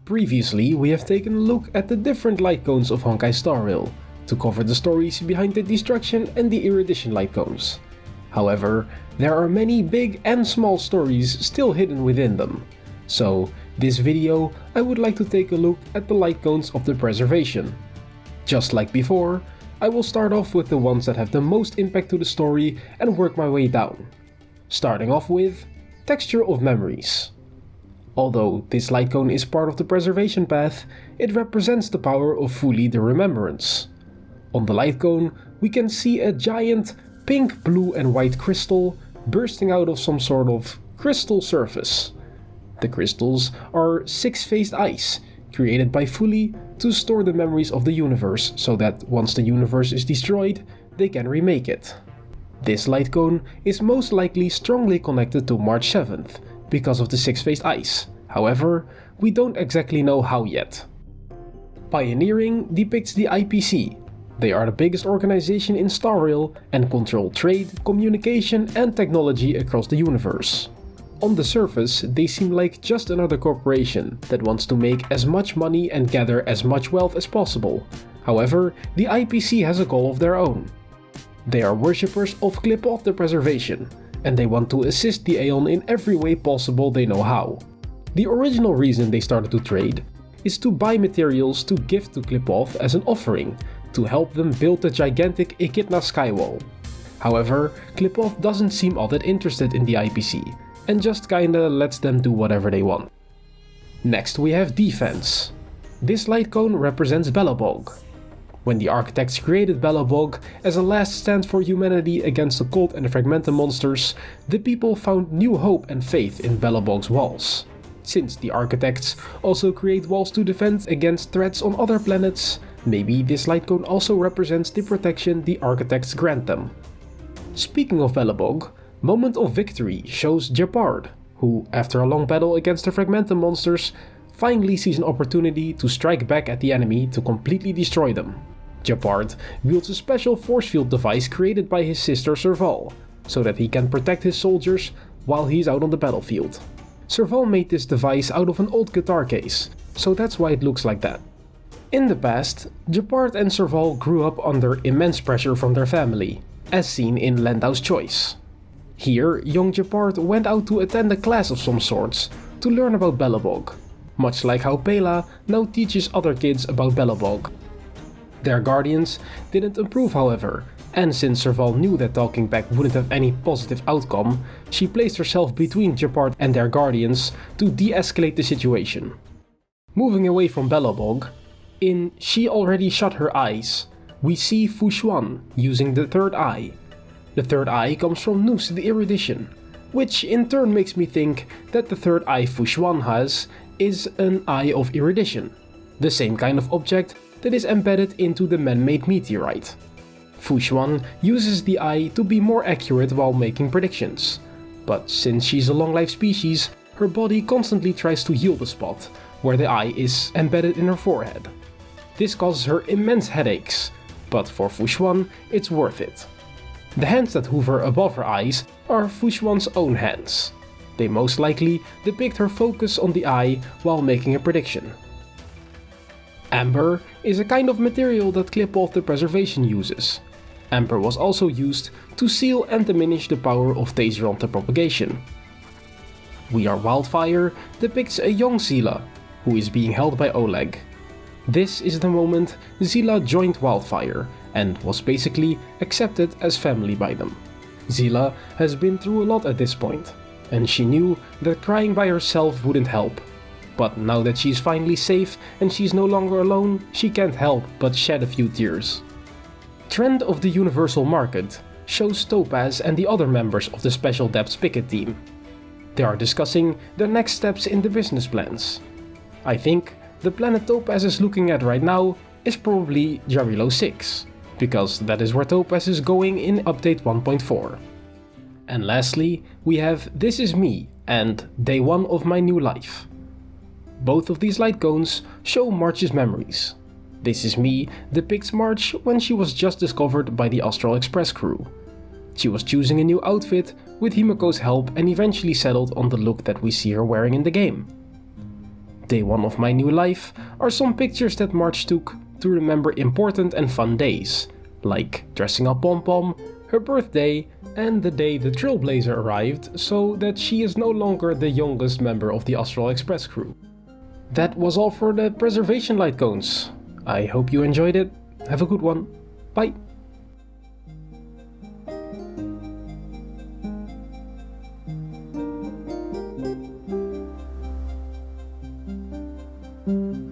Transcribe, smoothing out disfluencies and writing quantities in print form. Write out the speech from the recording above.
Previously, we have taken a look at the different Lightcones of Honkai Star Rail, to cover the stories behind the Destruction and the Erudition Lightcones. However, there are many big and small stories still hidden within them. So, this video I would like to take a look at the Lightcones of the Preservation. Just like before, I will start off with the ones that have the most impact to the story and work my way down. Starting off with Texture of Memories. Although this Lightcone is part of the Preservation path, it represents the power of Fully the Remembrance. On the Lightcone, we can see a giant pink, blue and white crystal bursting out of some sort of crystal surface. The crystals are six-faced ice, created by Fully to store the memories of the universe so that once the universe is destroyed, they can remake it. This Lightcone is most likely strongly connected to March 7th, because of the six-faced ice. However, we don't exactly know how yet. Pioneering depicts the IPC. They are the biggest organization in Star Rail and control trade, communication and technology across the universe. On the surface, they seem like just another corporation that wants to make as much money and gather as much wealth as possible. However, the IPC has a goal of their own. They are worshippers of Clip-Off the Preservation, and they want to assist the Aeon in every way possible they know how. The original reason they started to trade is to buy materials to give to Clip-Off as an offering, to help them build the gigantic Echidna Skywall. However, Clip-Off doesn't seem all that interested in the IPC, and just kinda lets them do whatever they want. Next we have Defense. This Lightcone represents Belobog. When the architects created Belobog as a last stand for humanity against the Cult and the Fragmentum monsters, the people found new hope and faith in Belobog's walls. Since the architects also create walls to defend against threats on other planets, maybe this Lightcone also represents the protection the architects grant them. Speaking of Belobog, Moment of Victory shows Japar, who, after a long battle against the Fragmentum monsters, finally sees an opportunity to strike back at the enemy to completely destroy them. Japar wields a special force field device created by his sister Serval, so that he can protect his soldiers while he's out on the battlefield. Serval made this device out of an old guitar case, so that's why it looks like that. In the past, Japar and Serval grew up under immense pressure from their family, as seen in Landau's Choice. Here, young Japar went out to attend a class of some sorts to learn about Belobog, much like how Pela now teaches other kids about Belobog. Their guardians didn't improve, however, and since Serval knew that talking back wouldn't have any positive outcome, she placed herself between Japar and their guardians to de-escalate the situation. Moving away from Belobog, in She Already Shut Her Eyes, we see Fu Xuan using the third eye. The third eye comes from Noose the Erudition, which in turn makes me think that the third eye Fu Xuan has is an Eye of Erudition, the same kind of object that is embedded into the man-made meteorite. Fu Xuan uses the eye to be more accurate while making predictions, but since she's a long-life species, her body constantly tries to heal the spot where the eye is embedded in her forehead. This causes her immense headaches, but for Fu Xuan it's worth it. The hands that hover above her eyes are Fu Xuan's own hands. They most likely depict her focus on the eye while making a prediction. Amber is a kind of material that Clip-Off the Preservation uses. Amber was also used to seal and diminish the power of Taseronte propagation. We Are Wildfire depicts a young Zila, who is being held by Oleg. This is the moment Zila joined Wildfire and was basically accepted as family by them. Zila has been through a lot at this point, and she knew that crying by herself wouldn't help. But now that she's finally safe and she's no longer alone, she can't help but shed a few tears. Trend of the Universal Market shows Topaz and the other members of the Special Depths Picket team. They are discussing their next steps in the business plans. I think the planet Topaz is looking at right now is probably Jarilo 6, because that is where Topaz is going in update 1.4. And lastly, we have This Is Me and Day 1 of My New Life. Both of these Lightcones show March's memories. This Is Me depicts March when she was just discovered by the Astral Express crew. She was choosing a new outfit with Himiko's help and eventually settled on the look that we see her wearing in the game. Day 1 of my new life are some pictures that March took to remember important and fun days, like dressing up Pom Pom, her birthday, and the day the Trailblazer arrived, so that she is no longer the youngest member of the Astral Express crew. That was all for the preservation Lightcones. I hope you enjoyed it. Have a good one. Bye! Thank you.